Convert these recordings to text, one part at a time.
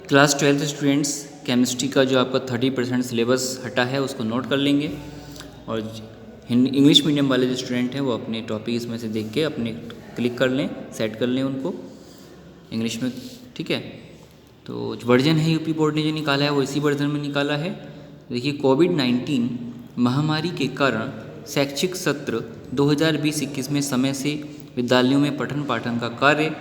Class 12th students, chemistry का जो आपका 30% सिलेबस हटा है उसको नोट कर लेंगे, और इंग्लिश मीडियम वाले जो स्टूडेंट हैं वो अपने टॉपिक इसमें से देख के अपने क्लिक कर लें, सेट कर लें उनको इंग्लिश में, ठीक है। तो जो वर्जन है यूपी बोर्ड ने जो निकाला है वो इसी वर्जन में निकाला है। देखिए, कोविड-19 महामारी के कारण शैक्षिक सत्र 2020-21 में समय से विद्यालयों में पठन पाठन का कार्य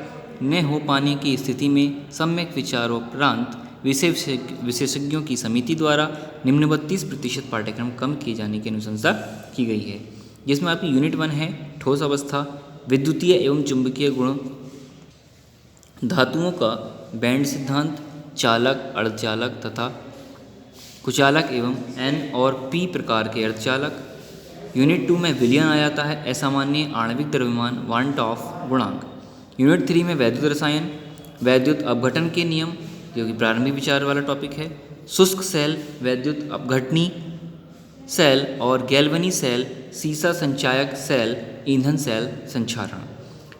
न हो पाने की स्थिति में सम्यक विचारोपरांत विशेषज्ञों की समिति द्वारा निम्न 32% पाठ्यक्रम कम किए जाने की अनुशंसा की गई है, जिसमें आपकी यूनिट 1 है ठोस अवस्था, विद्युतीय एवं चुंबकीय गुण, धातुओं का बैंड सिद्धांत, चालक, अर्धचालक तथा कुचालक एवं N और P प्रकार के अर्धचालक। यूनिट 2 में विलयन आ जाता है, असामान्य आणविक द्रव्यमान वान टॉफ गुणांक। यूनिट 3 में वैद्युत रसायन, वैद्युत अपघटन के नियम, जो कि प्रारंभिक विचार वाला टॉपिक है, शुष्क सेल, वैद्युत अपघटनी सेल और गैल्वनी सेल, सीसा संचायक सेल, ईंधन सेल संचारण।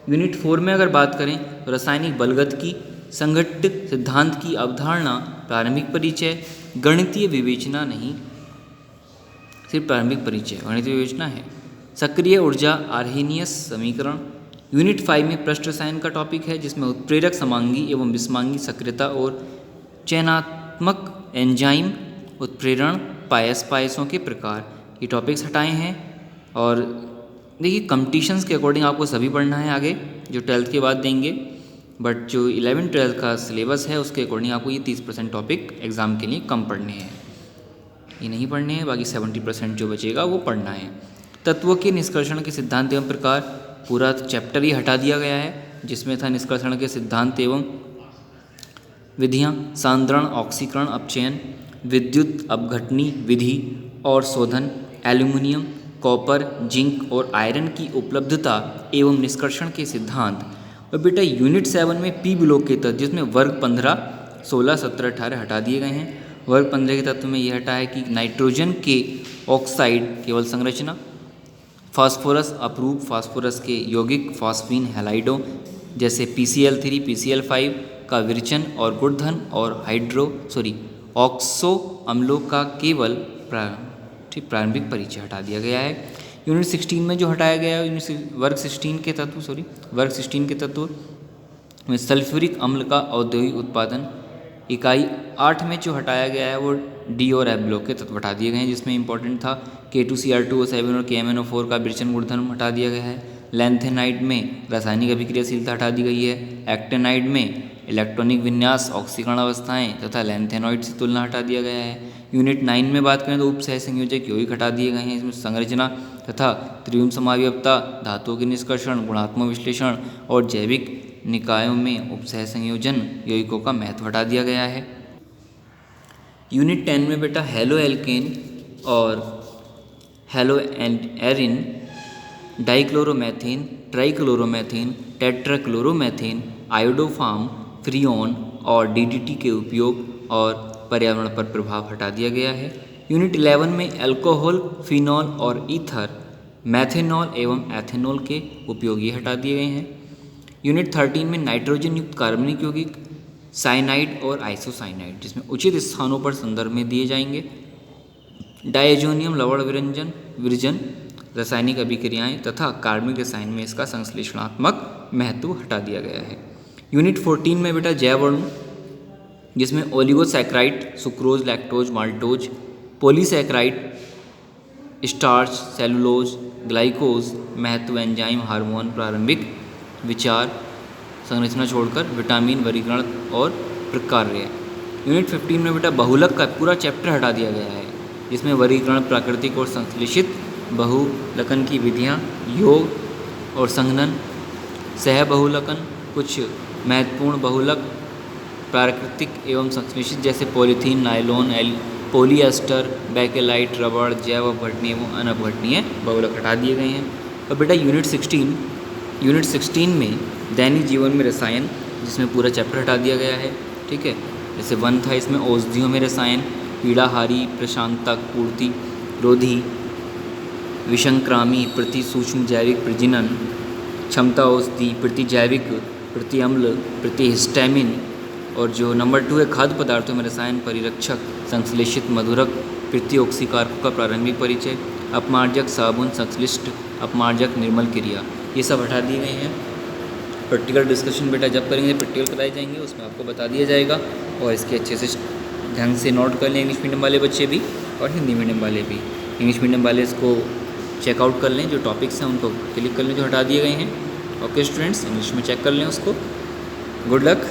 यूनिट 4 में अगर बात करें तो रासायनिक बलगतिकी, संघट्ट सिद्धांत की अवधारणा, प्रारंभिक परिचय, गणितीय विवेचना नहीं, सिर्फ प्रारंभिक परिचय, गणितीय विवेचना है, सक्रिय ऊर्जा आर्हेनियस समीकरण। यूनिट 5 में पृष्ठ रसायन का टॉपिक है, जिसमें उत्प्रेरक समांगी एवं विस्मांगी सक्रियता और चयनात्मक एंजाइम, उत्प्रेरण, पायसों के प्रकार, ये टॉपिक्स हटाए हैं। और देखिए, कंपटीशंस के अकॉर्डिंग आपको सभी पढ़ना है आगे, जो 12th के बाद देंगे, बट जो 11th-12th का सिलेबस है उसके अकॉर्डिंग आपको ये 30% टॉपिक एग्ज़ाम के लिए कम पढ़ने हैं, ये नहीं पढ़ने हैं, बाकी 70% जो बचेगा वो पढ़ना है। तत्वों के निष्कर्षण के सिद्धांत एवं प्रकार, पूरा चैप्टर ही हटा दिया गया है, जिसमें था निष्कर्षण के सिद्धांत एवं विधियाँ, सांद्रण, ऑक्सीकरण, अपचयन, विद्युत अपघटनी विधि और शोधन, एल्यूमिनियम, कॉपर, जिंक और आयरन की उपलब्धता एवं निष्कर्षण के सिद्धांत। और बेटा यूनिट 7 में पी ब्लॉक के तत्व, जिसमें वर्ग 15, 16, 17, 18 हटा दिए गए हैं। वर्ग 15 के तत्व में यह हटा है कि नाइट्रोजन के ऑक्साइड केवल संरचना, फास्फोरस अपरूप फास्फोरस के यौगिक फॉस्फीन हैलाइडों जैसे PCl3, PCl5 का विरचन और गुणधन और ऑक्सो अम्लों का केवल प्रारंभिक परिचय हटा दिया गया है। यूनिट 16 में जो हटाया गया है, वर्ग 16 के तत्व में सल्फ्यूरिक अम्ल का औद्योगिक उत्पादन। इकाई 8 में जो हटाया गया है वो डी और एफ ब्लॉक के तत्व हटा दिए गए हैं, जिसमें इंपॉर्टेंट था K2Cr2O7 और KMnO4 का विरचन गुणधर्म हटा दिया गया है। लैंथेनाइड में रासायनिक अभिक्रियाशीलता हटा दी गई है। एक्टेनाइड में इलेक्ट्रॉनिक विन्यास, ऑक्सीकरण अवस्थाएं तथा लैंथेनॉइड से तुलना हटा दिया गया है। यूनिट 9 में बात करें तो उपसह संयोजक यौगिक हटा दिए गए हैं, इसमें संरचना तथा त्रिविम समावयवता, धातुओं के निष्कर्षण, गुणात्मक विश्लेषण और जैविक निकायों में उपसह संयोजन यौगिकों का महत्व हटा दिया गया है। यूनिट 10 में बेटा हेलो एल्केन और haloarene, dichloromethane, trichloromethane, tetrachloromethane, iodoform, freon और DDT के उपयोग और पर्यावरण पर प्रभाव हटा दिया गया है। यूनिट 11 में अल्कोहल, फिनॉल और ईथर, मैथेनॉल एवं एथेनॉल के उपयोग ये हटा दिए गए हैं। यूनिट 13 में नाइट्रोजन युक्त कार्बनिक यौगिक, साइनाइड और आइसोसाइनाइड, जिसमें उचित स्थानों पर संदर्भ में दिए जाएंगे। डायजोनियम लवण विरजन, रासायनिक अभिक्रियाएं तथा कार्बनिक रसायन में इसका संश्लेषणात्मक महत्व हटा दिया गया है। यूनिट 14 में बेटा जैव अणु, जिसमें oligosaccharide, sucrose, lactose, maltose, polysaccharide, starch, cellulose, glycogen, महत्व, एंजाइम, हार्मोन, प्रारंभिक विचार, संरचना छोड़कर, विटामिन, वर्गीकरण और प्रकार्य। यूनिट 15 में बेटा बहुलक का पूरा चैप्टर हटा दिया गया है, जिसमें वर्गीकरण, प्राकृतिक और संश्लेषित बहुलकन की विधियाँ, योग और संघनन, सह बहुलकन, कुछ महत्वपूर्ण बहुलक, प्राकृतिक एवं संश्लेषित जैसे पॉलीथीन, नायलॉन, पॉलीएस्टर, बैकेलाइट, रबड़, जैव अपघटनीय एवं अनअपघटनीय बहुलक हटा दिए गए हैं। और बेटा यूनिट 16 में दैनिक जीवन में रसायन, जिसमें पूरा चैप्टर हटा दिया गया है, ठीक है। जैसे 1 था, इसमें औषधियों में रसायन, पीड़ाहारी, प्रशांतक, पूर्ति रोधी, विषंक्रामी, प्रति सूक्ष्म जैविक प्रजनन, क्षमता औषधि, प्रति जैविक, प्रति अम्ल, प्रति हिस्टामिन, और जो नंबर 2 है खाद्य पदार्थों में रसायन परिरक्षक संश्लेषित मधुरक प्रत्योक्सीकारकों का प्रारंभिक परिचय, अपमार्जक साबुन संश्लिष्ट अपमार्जक निर्मल क्रिया, ये सब हटा दिए गए हैं। प्रैक्टिकल डिस्कशन बेटा जब करेंगे प्रैक्टिकल कराए जाएंगे उसमें आपको बता दिया जाएगा और इसके अच्छे से ढंग से नोट कर लें इंग्लिश मीडियम वाले बच्चे भी और हिंदी मीडियम वाले भी। इंग्लिश मीडियम वाले इसको चेकआउट कर लें, जो टॉपिक्स हैं उनको क्लिक कर लें जो हटा दिए गए हैं। ओके स्टूडेंट्स, इंग्लिश में चेक कर लें उसको। Good luck.